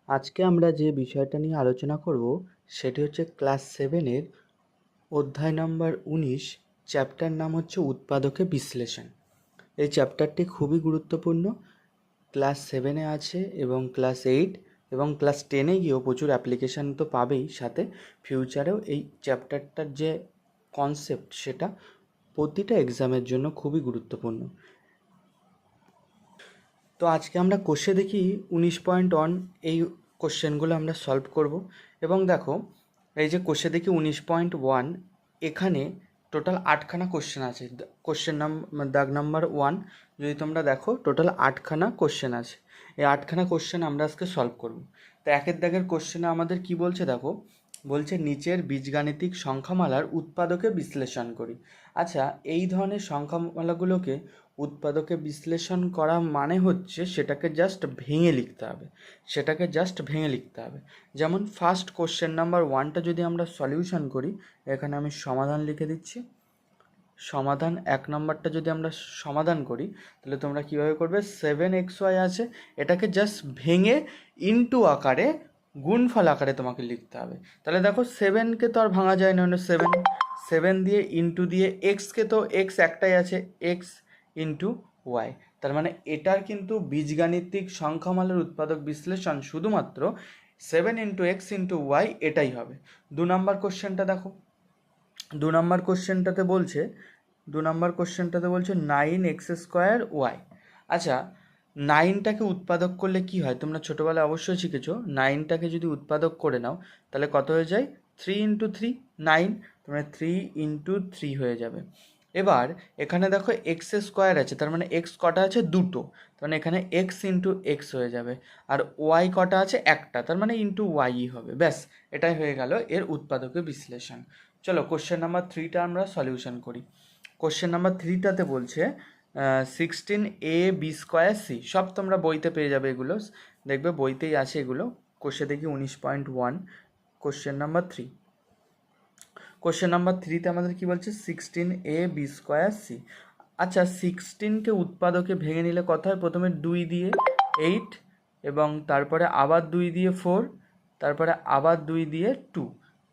আজকে আমরা যে বিষয়টা নিয়ে আলোচনা করব সেটি হচ্ছে ক্লাস 7-এর অধ্যায় নম্বর 19, চ্যাপ্টার নাম হচ্ছে উৎপাদকে বিশ্লেষণ। এই চ্যাপ্টারটি খুবই গুরুত্বপূর্ণ। ক্লাস 7-এ আছে এবং ক্লাস 8 এবং ক্লাস 10-এ গিয়েও প্রচুর অ্যাপ্লিকেশান তো পাবেই, সাথে ফিউচারেও এই চ্যাপ্টারটার যে কনসেপ্ট সেটা প্রতিটা এক্সামের জন্য খুবই গুরুত্বপূর্ণ। তো আজকে আমরা কোষে দেখি 19.1 এই কোশ্চেনগুলো আমরা সলভ করব। এবং দেখো, এই যে কোষে দেখি 19.1, এখানে টোটাল 8খানা কোশ্চেন আছে। কোশ্চেন দাগ নাম্বার 1 যদি তোমরা দেখো, টোটাল 8খানা কোশ্চেন আছে। এই 8খানা কোশ্চেন আমরা আজকে সলভ করব। তো একের দাগের কোশ্চেনে আমাদের কি বলছে দেখো, বলছে নিচের বীজগাণিতিক সংখ্যামালার উৎপাদকে বিশ্লেষণ করি। আচ্ছা, এই ধরনের সংখ্যামালাগুলোকে উৎপাদকে বিশ্লেষণ করা মানে হচ্ছে সেটাকে জাস্ট ভেঙে লিখতে হবে। যেমন ফার্স্ট কোশ্চেন নাম্বার 1টা যদি আমরা সলিউশন করি, এখানে আমি সমাধান লিখে দিচ্ছি। সমাধান 1 নম্বরটা যদি আমরা সমাধান করি, তাহলে তোমরা কীভাবে করবে, 7xy আছে, এটাকে জাস্ট ভেঙে ইনটু আকারে, গুণফল আকারে তোমাকে লিখতে হবে। তাহলে দেখো, 7কে তো আর ভাঙা যায় না, 7 দিয়ে ইনটু দিয়ে, এক্সকে তো এক্স একটাই আছে, এক্স ইন্টু ওয়াই। তার মানে এটার কিন্তু বীজগাণিতিক সংখ্যামালার উৎপাদক বিশ্লেষণ শুধুমাত্র 7 ইন্টু এক্স ইন্টু ওয়াই, এটাই হবে। 2 নম্বর কোশ্চেনটা দেখো, 2 নম্বর কোশ্চেনটাতে বলছে 9x² ওয়াই। আচ্ছা, 9টাকে উৎপাদক করলে কি হয় তোমরা ছোটোবেলায় অবশ্যই শিখেছো। 9টাকে যদি উৎপাদক করে নাও তাহলে কত হয়ে যায়, 3 ইন্টু 3 9, তোমরা 3 ইন্টু 3 হয়ে যাবে। এবার এখানে দেখো x² আছে, তার মানে x কটা আছে, দুটো, তার মানে এখানে x ইন্টু এক্স হয়ে যাবে। আর y কটা আছে, একটা, তার মানে ইন্টু ওয়াই হবে। ব্যাস, এটাই হয়ে গেল এর উৎপাদকে বিশ্লেষণ। চলো কোশ্চেন নাম্বার 3টা আমরা সলিউশন করি। কোশ্চেন নাম্বার 3টাতে বলছে 16ab²c, সব তোমরা বইতে পেয়ে যাবে, এগুলো দেখবে বইতেই আছে এগুলো। কোশ্চেন দেখি 19.1, কোশ্চেন নাম্বার 3। কোশ্চেন নাম্বার 3তে আমাদের কি বলছে, 16ab²c। আচ্ছা, 16কে উৎপাদকে ভেঙে নিলে কত হয়, প্রথমে 2 দিয়ে 8, এবং তারপরে আবার 2 দিয়ে 4, তারপরে আবার 2 দিয়ে 2,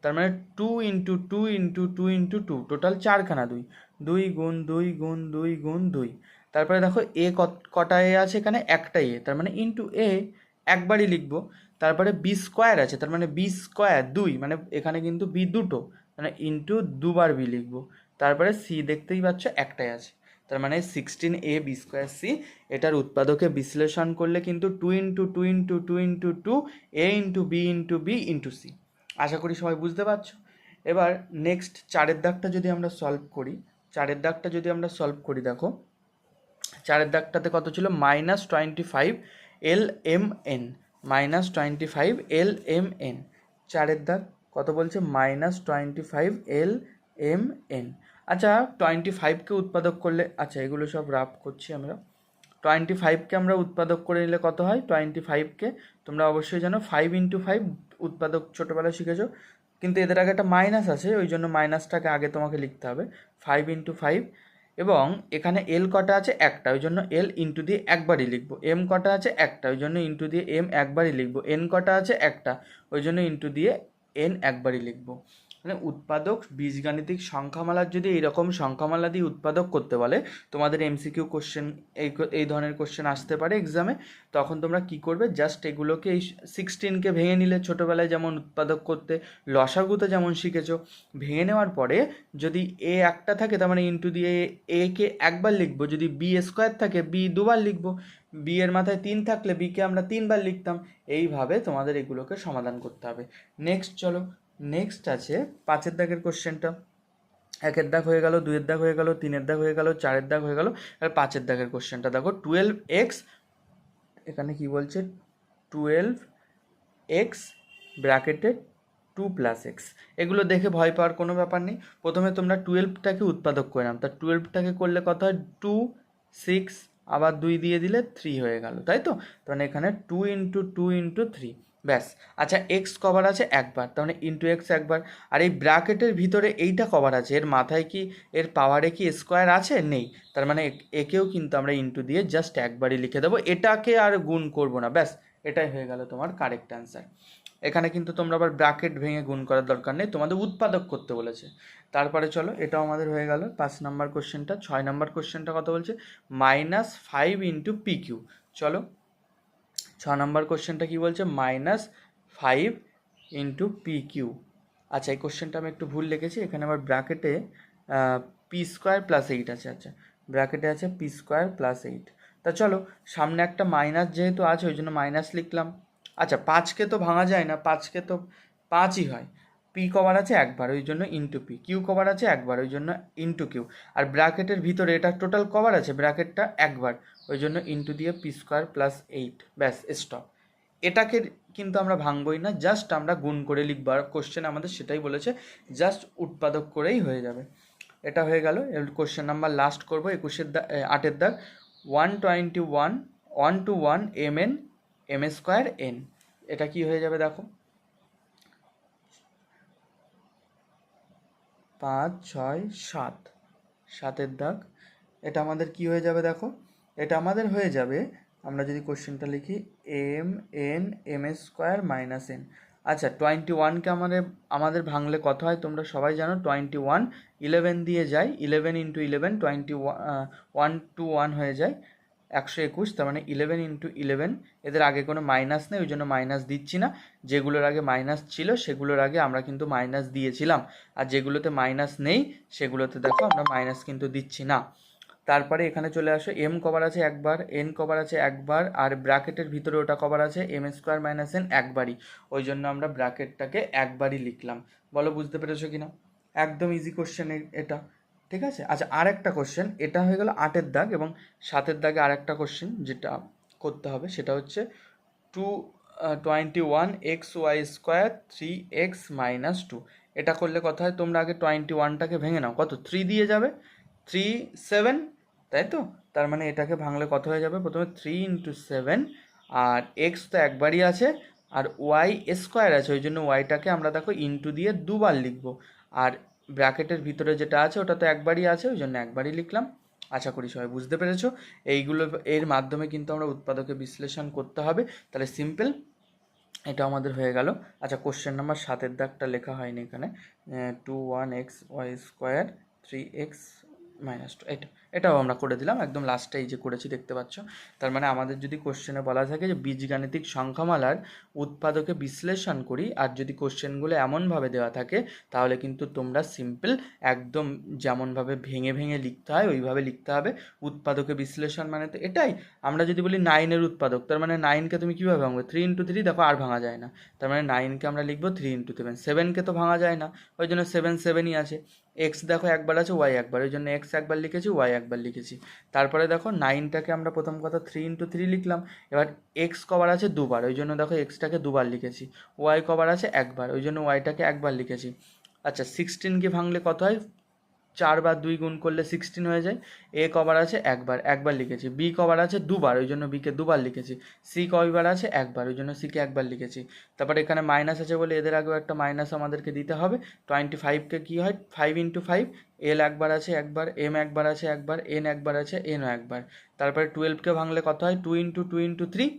তার মানে 2 ইন্টু 2 ইন্টু 2 ইন্টু 2, টোটাল 4খানা 2, 2 গুণ 2 গুণ 2 গুণ 2। তারপরে দেখো এ কটা এ আছে, এখানে একটা এ, তার মানে ইন্টু এ, একবারই লিখবো। তারপরে বি² আছে, তার মানে বি² 2, মানে এখানে কিন্তু বি দুটো, মানে ইন্টু দুবার বি লিখবো। তারপরে সি দেখতেই পাচ্ছ একটাই আছে, তার মানে 16ab²c। এটার উৎপাদকে বিশ্লেষণ করলে কিন্তু 2 into 2 into 2 into 2, A into B into B into C. আশা করি সবাই বুঝতে পারছো। এবার নেক্সট 4-এর দাগটা যদি আমরা সলভ করি, দেখো 4-এর দাগটাতে কত ছিল, -25 LMN, -25 LMN। 4-এর দাগ কত বলছে, -25 LMN। আচ্ছা, 25কে উৎপাদক করলে, আচ্ছা এগুলো সব রাফ করছি আমরা। 25কে আমরা উৎপাদক করে নিলে কত হয়, 25কে তোমরা অবশ্যই জানো 5 ইন্টু 5 উৎপাদক ছোটোবেলায় শিখেছো, কিন্তু এদের আগে একটা মাইনাস আছে, ওই জন্য মাইনাসটাকে আগে তোমাকে লিখতে হবে। 5 ইন্টু 5, এবং এখানে এল কটা আছে, একটা, ওই জন্য এল ইন্টু দিয়ে একবারই লিখবো। এম কটা আছে, একটা, ওই জন্য ইন্টু দিয়ে এম একবারই লিখবো। এন কটা আছে, একটা, ওই জন্য ইন্টু দিয়ে এন একবারই লিখবো। মানে উৎপাদক বীজগাণিতিক সংখ্যামালার যদি এইরকম সংখ্যামালা দিয়ে উৎপাদক করতে বলে, তোমাদের এমসিকিউ কোশ্চেন এই ধরনের কোশ্চেন আসতে পারে এক্সামে, তখন তোমরা কি করবে, জাস্ট এগুলোকে, এই 16কে ভেঙে নিলে, ছোটোবেলায় যেমন উৎপাদক করতে লসাগুতে যেমন শিখেছো, ভেঙে নেওয়ার পরে যদি এ একটা থাকে, তার মানে ইন্টু দিয়ে এ কে একবার লিখবো, যদি বি² থাকে বি দুবার লিখবো, বি এর মাথায় 3 থাকলে বিকে আমরা 3বার লিখতাম। এইভাবে তোমাদের এগুলোকে সমাধান করতে হবে। নেক্সট চলো, নেক্সট আছে 5-এর দাগের কোশ্চেনটা। 1-এর দাগ হয়ে গেল, 2-এর দাগ হয়ে গেল, 3-এর দাগ হয়ে গেল, 4-এর দাগ হয়ে গেল। আর 5-এর দাগের কোশ্চেনটা দেখো, 12x, এখানে কি বলছে, 12x ব্র্যাকেটে 2 + x। এগুলো দেখে ভয় পাওয়ার কোনো ব্যাপার নেই। প্রথমে তোমরা 12টাকে উৎপাদক করে নাও, তা 12টাকে করলে কত হয়, 2, 6, আবার 2 দিয়ে দিলে 3 হয়ে গেল, তাই তো। মানে এখানে 2 ইন্টু 2 ইন্টু 3, ব্যাস। আচ্ছা, এক্স কভার আছে একবার, তার মানে ইন্টু এক্স একবার। আর এই ব্র্যাকেটের ভিতরে এইটা কভার আছে, এর মাথায় কি, এর পাওয়ারে কি স্কোয়ার আছে, নেই, তার মানে একেও কিন্তু আমরা ইন্টু দিয়ে জাস্ট একবারই লিখে দেবো, এটাকে আর গুণ করবো না, ব্যাস এটাই হয়ে গেল তোমার কারেক্ট অ্যান্সার। এখানে কিন্তু তোমরা আবার ব্র্যাকেট ভেঙে গুণ করার দরকার নেই, তোমাদের উৎপাদক করতে বলেছে। তারপরে চলো, এটাও আমাদের হয়ে গেল 5 নম্বর কোশ্চেনটা। 6 নম্বর কোশ্চেনটা কত বলছে, -5 ইন্টু পি কিউ। চলো 6 নম্বর কোশ্চেনটা কি বলছে, -5 ইন্টু পি কিউ। আচ্ছা, এই কোশ্চেনটা আমি একটু ভুল লিখেছি, এখানে আবার ব্র্যাকেটে পি স্কোয়ার প্লাস 8 আছে। আচ্ছা, ব্র্যাকেটে আছে পি স্কোয়ার প্লাস 8। তা চলো, সামনে একটা মাইনাস যেহেতু আছে ওই জন্য মাইনাস লিখলাম। আচ্ছা, 5কে তো ভাঙা যায় না, 5কে তো 5ই হয়। পি কভার আছে একবার ওই জন্য ইন্টু পি, কিউ কভার আছে একবার ওই জন্য ইন্টু কিউ, আর ব্র্যাকেটের ভিতরে এটা টোটাল কভার আছে ব্র্যাকেটটা একবার ওই জন্য ইন্টু দিয়ে পি স্কোয়ার প্লাস 8, ব্যাস স্টপ। এটাকে কিন্তু আমরা ভাঙবই না, জাস্ট আমরা গুণ করে লিখব, আর কোশ্চেন আমাদের সেটাই বলেছে, জাস্ট উৎপাদক করেই হয়ে যাবে। এটা হয়ে গেল। কোশ্চেন নাম্বার লাস্ট করবো, 8-এর দাগ। 121 mn m স্কোয়ার n, এটা কি হয়ে যাবে দেখো, 5 6 7, 7-এর দাগ। এটা আমাদের কি হয়ে যাবে দেখো, এটা আমাদের হয়ে যাবে, আমরা যদি কোশ্চেনটা লিখি m n m square minus n. আচ্ছা, 21কে আমাদের ভাঙলে কত হয় তোমরা সবাই জানো, 21 11 দিয়ে যায়, 11 ইন্টু 11 1 টু 1 হয়ে যায় 121, তার মানে 11 ইন্টু 11। এদের আগে কোনো মাইনাস নেই ওই জন্য মাইনাস দিচ্ছি না, যেগুলোর আগে মাইনাস ছিল সেগুলোর আগে আমরা কিন্তু মাইনাস দিয়েছিলাম, আর যেগুলোতে মাইনাস নেই সেগুলোতে দেখো আমরা মাইনাস কিন্তু দিচ্ছি না। তারপরে এখানে চলে আসো, এম কভার আছে একবার, এন কভার আছে একবার, আর ব্র্যাকেটের ভিতরে ওটা কভার আছে এম স্কোয়ার মাইনাস এন একবারই, ওই জন্য আমরা ব্র্যাকেটটাকে একবারই লিখলাম। বলো বুঝতে পেরেছো কিনা? একদম ইজি কোশ্চেন এটা, ঠিক আছে। আচ্ছা, আর একটা কোশ্চেন, এটা হয়ে গেল 8-এর দাগ, এবং 7-এর দাগে আর একটা কোশ্চেন যেটা করতে হবে সেটা হচ্ছে 21 xy স্কোয়ার 3x মাইনাস 2। এটা করলে কথা হয়, তোমরা আগে 21টাকে ভেঙে নাও, কত 3 দিয়ে যাবে, 3 7, তাই তো? তার মানে এটাকে ভাঙলে কত হয়ে যাবে, প্রথমে 3 ইন্টু 7, আর এক্স তো একবারই আছে, আর ওয়াই স্কোয়ার আছে ওই জন্য ওয়াইটাকে আমরা দেখো ইন্টু দিয়ে দুবার লিখবো, আর ব্র্যাকেটের ভিতরে যেটা আছে ওটা তো একবারই আছে ওই জন্য একবারই লিখলাম। আশা করি সবাই বুঝতে পেরেছো। এইগুলো এর মাধ্যমে কিন্তু আমরা উৎপাদকে বিশ্লেষণ করতে হবে, তাহলে সিম্পল এটা আমাদের হয়ে গেল। আচ্ছা, কোশ্চেন নাম্বার 7-এর দাগটা লেখা হয়নি এখানে, 21xy স্কোয়ার 3x মাইনাস 2, এটাও আমরা করে দিলাম একদম লাস্টে, এই যে করেছি দেখতে পাচ্ছ। তার মানে আমাদের যদি কোশ্চেনে বলা থাকে যে বীজগাণিতিক সংখ্যামালার উৎপাদকে বিশ্লেষণ করি, আর যদি কোশ্চেনগুলো এমনভাবে দেওয়া থাকে তাহলে কিন্তু তোমরা সিম্পল একদম যেমনভাবে ভেঙে ভেঙে লিখতে হয় ওইভাবে লিখতে হবে। উৎপাদকে বিশ্লেষণ মানে তো এটাই। আমরা যদি বলি 9-এর উৎপাদক, তার মানে 9কে তুমি কীভাবে ভাঙবে, 3 ইন্টু 3, দেখো আর ভাঙা যায় না, তার মানে 9কে আমরা লিখবো 3 ইন্টু 7। 7কে তো ভাঙা যায় না ওই জন্য 7 7ই আছে। এক্স দেখো একবার আছে, ওয়াই একবার, ওই জন্য এক্স একবার লিখেছি, ওয়াই একবার লিখেছি। তারপরে দেখো 9টাকে আমরা প্রথম কথা 3 ইন্টু 3 লিখলাম, এবার এক্স কভার আছে দুবার ওই জন্য দেখো এক্সটাকে দুবার লিখেছি, ওয়াই কভার আছে একবার ওই জন্য ওয়াইটাকে একবার লিখেছি। আচ্ছা, 16কে ভাঙলে কত হয়, 4 বার 2 গুণ করলে 16 হয়ে যায়। এ কভার আছে একবার, একবার লিখেছি। বি কভার আছে দুবার ওই জন্য বিকে দুবার লিখেছি। সি কয়বার আছে একবার ওই জন্য সিকে একবার লিখেছি। তারপর এখানে মাইনাস আছে বলে এদের আগেও একটা মাইনাস আমাদেরকে দিতে হবে। 25কে কী হয়, 5 ইন্টু 5, এল একবার আছে একবার, এম একবার আছে একবার, এন একবার আছে, এনও একবার। তারপরে 12কে ভাঙলে কত হয়, 2 ইন্টু 2 ইন্টু 3,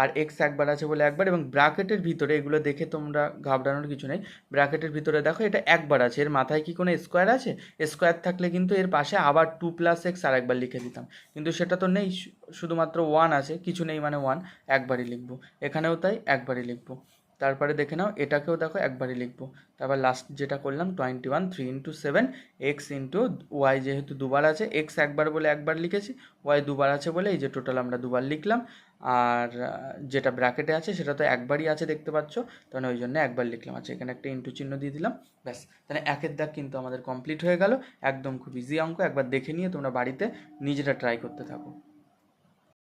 আর এক্স একবার আছে বলে একবার, এবং ব্র্যাকেটের ভিতরে এগুলো দেখে তোমরা ঘাবড়ানোর কিছু নেই, ব্র্যাকেটের ভিতরে দেখো এটা একবার আছে, এর মাথায় কি কোনো স্কোয়ার আছে, স্কোয়ার থাকলে কিন্তু এর পাশে আবার 2 প্লাস এক্স আর একবার লিখে দিতাম, কিন্তু সেটা তো নেই, শুধুমাত্র 1 আছে, কিছু নেই মানে 1, একবারই লিখবো। এখানেও তাই একবারই লিখবো। তারপরে দেখে নাও এটাকেও দেখো একবারই লিখবো। তারপর লাস্ট যেটা করলাম 21 3 ইন্টু 7 এক্স ইন্টু ওয়াই, যেহেতু দুবার আছে, এক্স একবার বলে একবার লিখেছি, ওয়াই দুবার আছে বলে এই যে টোটাল আমরা দুবার লিখলাম, আর যেটা ব্র্যাকেটে আছে সেটা তো একবারই আছে দেখতে পাচ্ছ, তাহলে ওই জন্য একবার লিখলাম। আচ্ছা, এখানে একটা ইন্টু চিহ্ন দিয়ে দিলাম, ব্যাস। তাহলে 1-এর দাগ কিন্তু আমাদের কমপ্লিট হয়ে গেল। একদম খুব ইজি অঙ্ক, একবার দেখে নিয়ে তোমরা বাড়িতে নিজেরা ট্রাই করতে থাকো।